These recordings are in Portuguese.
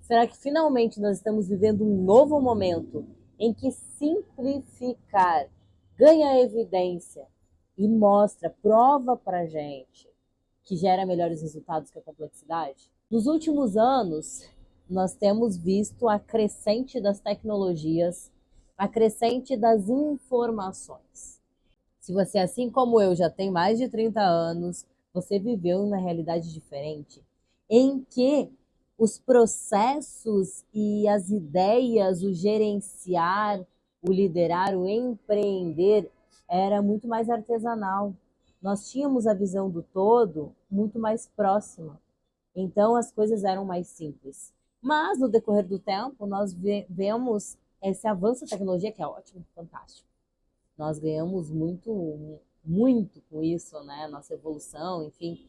Será que finalmente nós estamos vivendo um novo momento em que simplificar ganha evidência e mostra, prova para gente que gera melhores resultados que a complexidade? Nos últimos anos, nós temos visto a crescente das tecnologias, a crescente das informações. Se você, assim como eu, já tem mais de 30 anos, você viveu uma realidade diferente, em que os processos e as ideias, o gerenciar, o liderar, o empreender, era muito mais artesanal. Nós tínhamos a visão do todo muito mais próxima. Então as coisas eram mais simples. Mas no decorrer do tempo, nós vemos esse avanço da tecnologia que é ótimo, fantástico. Nós ganhamos muito com isso, né? Nossa evolução, enfim.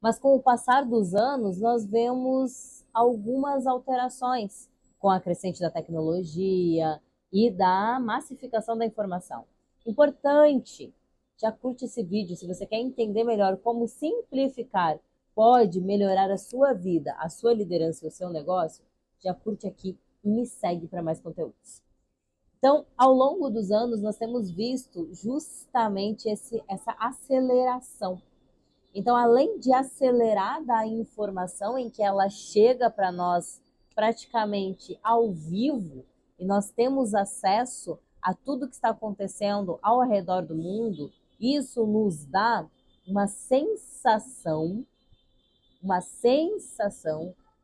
Mas com o passar dos anos, nós vemos algumas alterações com a crescente da tecnologia e da massificação da informação. Importante, já curte esse vídeo se você quer entender melhor como simplificar pode melhorar a sua vida, a sua liderança e o seu negócio, já curte aqui e me segue para mais conteúdos. Então, ao longo dos anos, nós temos visto justamente essa aceleração. Então, além de acelerar da informação em que ela chega para nós praticamente ao vivo, e nós temos acesso a tudo que está acontecendo ao redor do mundo, isso nos dá uma sensação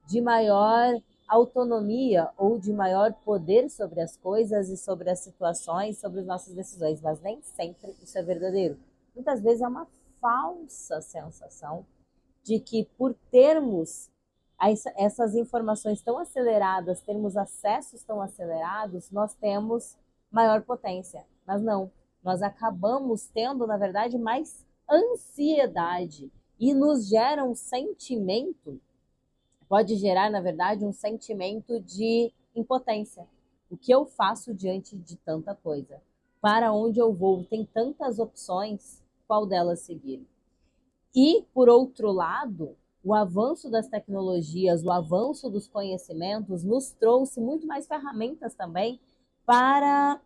de maior autonomia ou de maior poder sobre as coisas e sobre as situações, sobre as nossas decisões, mas nem sempre isso é verdadeiro. Muitas vezes é uma falsa sensação de que por termos essas informações tão aceleradas, termos acessos tão acelerados, nós temos maior potência. Mas não, nós acabamos tendo, na verdade, mais ansiedade e nos gera um sentimento, pode gerar, na verdade, um sentimento de impotência. O que eu faço diante de tanta coisa? Para onde eu vou? Tem tantas opções, qual delas seguir? E, por outro lado, o avanço das tecnologias, o avanço dos conhecimentos nos trouxe muito mais ferramentas também para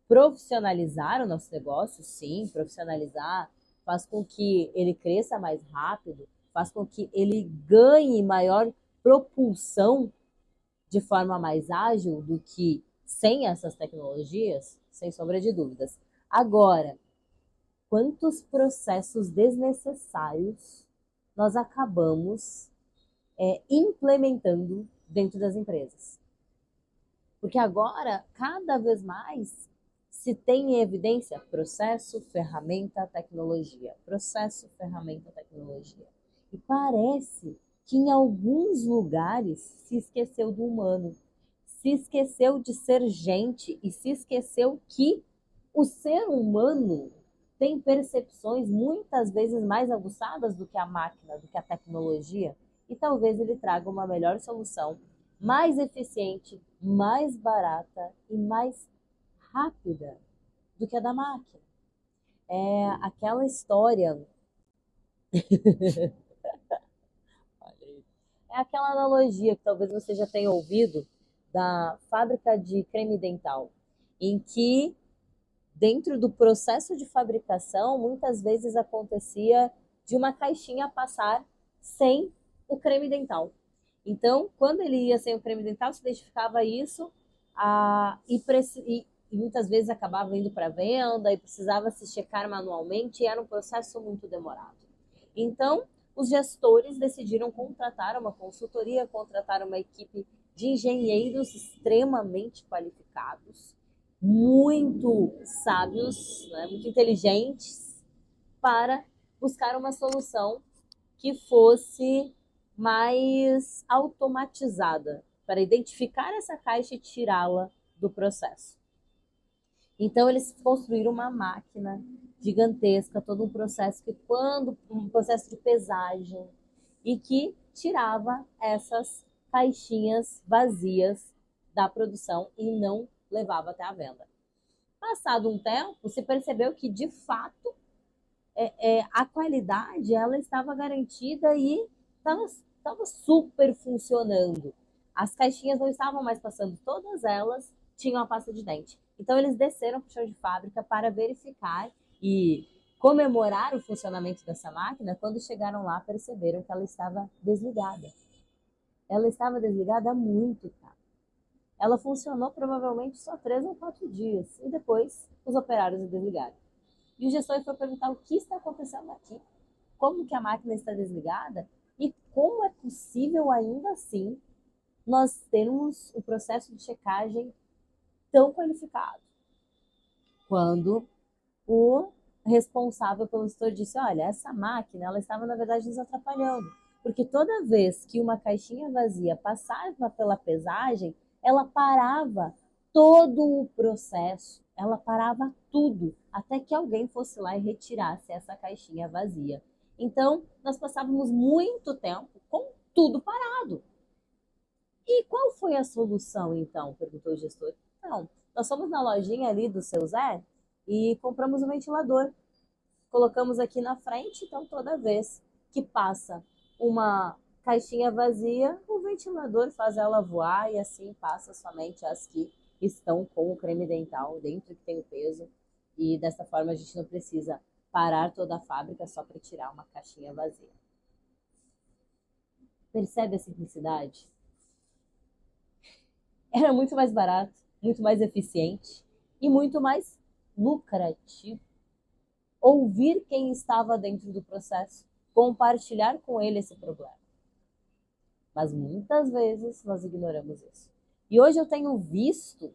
profissionalizar o nosso negócio, sim, profissionalizar, faz com que ele cresça mais rápido, faz com que ele ganhe maior propulsão de forma mais ágil do que sem essas tecnologias, sem sombra de dúvidas. Agora, quantos processos desnecessários nós acabamos implementando dentro das empresas? Porque agora, cada vez mais, se tem em evidência processo, ferramenta, tecnologia. Processo, ferramenta, tecnologia. E parece que em alguns lugares se esqueceu do humano, se esqueceu de ser gente e se esqueceu que o ser humano tem percepções muitas vezes mais aguçadas do que a máquina, do que a tecnologia, e talvez ele traga uma melhor solução, mais eficiente, mais barata e mais rápida do que a da máquina. É aquela história, é aquela analogia que talvez você já tenha ouvido da fábrica de creme dental, em que dentro do processo de fabricação, muitas vezes acontecia de uma caixinha passar sem o creme dental. Então, quando ele ia sem o creme dental, se identificava isso e muitas vezes acabava indo para venda e precisava se checar manualmente e era um processo muito demorado. Então, os gestores decidiram contratar uma consultoria, contratar uma equipe de engenheiros extremamente qualificados, muito sábios, né, muito inteligentes, para buscar uma solução que fosse mais automatizada, para identificar essa caixa e tirá-la do processo. Então eles construíram uma máquina gigantesca, todo um processo de pesagem, e que tirava essas caixinhas vazias da produção e não levava até a venda. Passado um tempo, se percebeu que de fato a qualidade ela estava garantida e estava super funcionando. As caixinhas não estavam mais passando, todas elas tinham a pasta de dente. Então eles desceram para o chão de fábrica para verificar e comemorar o funcionamento dessa máquina. Quando chegaram lá, perceberam que ela estava desligada. Ela estava desligada há muito tempo. Ela funcionou provavelmente só 3 ou 4 dias e depois os operários a desligaram. E o gestor foi perguntar o que está acontecendo aqui, como que a máquina está desligada e como é possível ainda assim nós termos o processo de checagem tão qualificado. Quando o responsável pelo setor disse, olha, essa máquina ela estava na verdade nos atrapalhando, porque toda vez que uma caixinha vazia passava pela pesagem, ela parava todo o processo, ela parava tudo, até que alguém fosse lá e retirasse essa caixinha vazia. Então, nós passávamos muito tempo com tudo parado. E qual foi a solução, então? Perguntou o gestor. Não, nós fomos na lojinha ali do seu Zé e compramos um ventilador. Colocamos aqui na frente, então toda vez que passa uma caixinha vazia, o ventilador faz ela voar e assim passa somente as que estão com o creme dental dentro, que tem o peso. E dessa forma a gente não precisa parar toda a fábrica só para tirar uma caixinha vazia. Percebe a simplicidade? Era muito mais barato, muito mais eficiente e muito mais lucrativo. Ouvir quem estava dentro do processo, compartilhar com ele esse problema. Mas muitas vezes nós ignoramos isso. E hoje eu tenho visto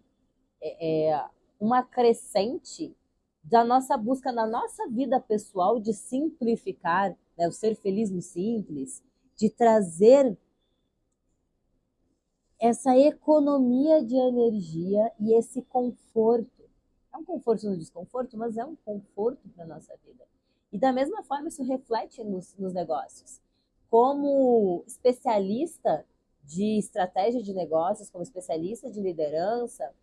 uma crescente da nossa busca na nossa vida pessoal de simplificar, né, o ser feliz no simples, de trazer essa economia de energia e esse conforto. É um conforto no desconforto, mas é um conforto para a nossa vida. E da mesma forma isso reflete nos negócios. Como especialista de estratégia de negócios, como especialista de liderança,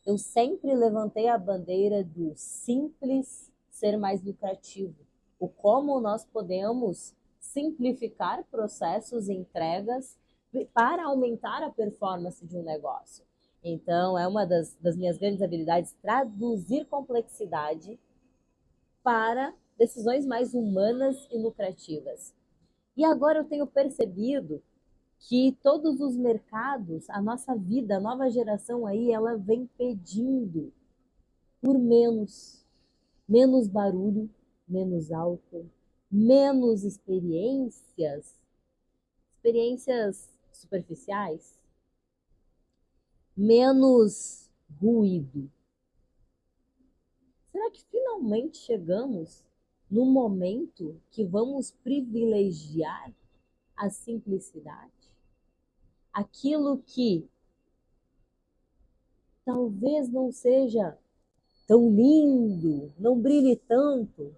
eu sempre levantei a bandeira do simples ser mais lucrativo. O como nós podemos simplificar processos e entregas para aumentar a performance de um negócio. Então, é uma das minhas grandes habilidades traduzir complexidade para decisões mais humanas e lucrativas. E agora eu tenho percebido que todos os mercados, a nossa vida, a nova geração aí, ela vem pedindo por menos barulho, menos álcool, menos experiências superficiais, menos ruído. Será que finalmente chegamos no momento que vamos privilegiar a simplicidade? Aquilo que talvez não seja tão lindo, não brilhe tanto,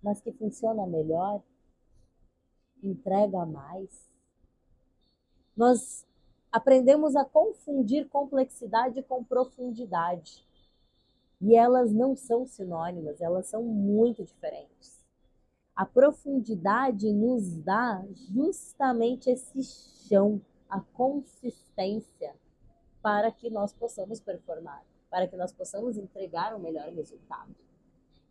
mas que funciona melhor, entrega mais. Nós aprendemos a confundir complexidade com profundidade. E elas não são sinônimas, elas são muito diferentes. A profundidade nos dá justamente esse chão, a consistência, para que nós possamos performar, para que nós possamos entregar o melhor resultado.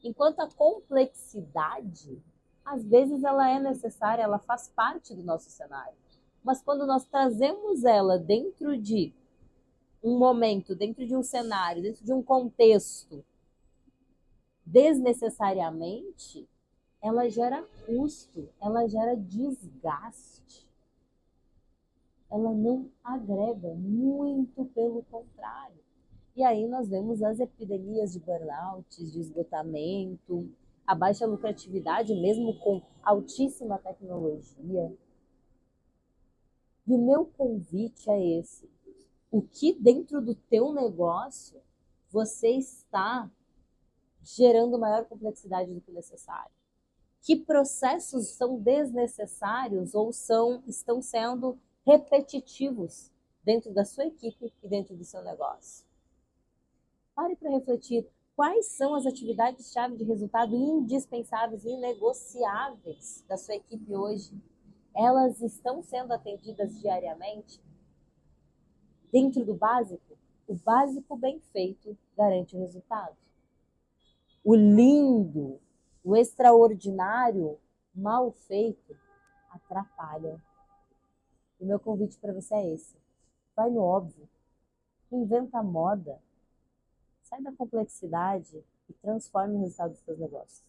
Enquanto a complexidade, às vezes ela é necessária, ela faz parte do nosso cenário. Mas quando nós trazemos ela dentro de um momento, dentro de um cenário, dentro de um contexto, desnecessariamente, ela gera custo, ela gera desgaste. Ela não agrega, muito pelo contrário. E aí nós vemos as epidemias de burnout, de esgotamento, a baixa lucratividade, mesmo com altíssima tecnologia. E o meu convite é esse. O que dentro do teu negócio você está gerando maior complexidade do que necessário? Que processos são desnecessários ou estão sendo repetitivos dentro da sua equipe e dentro do seu negócio? Pare para refletir quais são as atividades-chave de resultado indispensáveis e inegociáveis da sua equipe hoje. Elas estão sendo atendidas diariamente? dentro do básico, o básico bem feito garante o resultado. O lindo, o extraordinário, mal feito, atrapalha. O meu convite para você é esse. Vai no óbvio, inventa a moda, sai da complexidade e transforme o resultado dos seus negócios.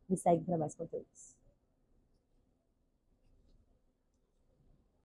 Me segue para mais conteúdos.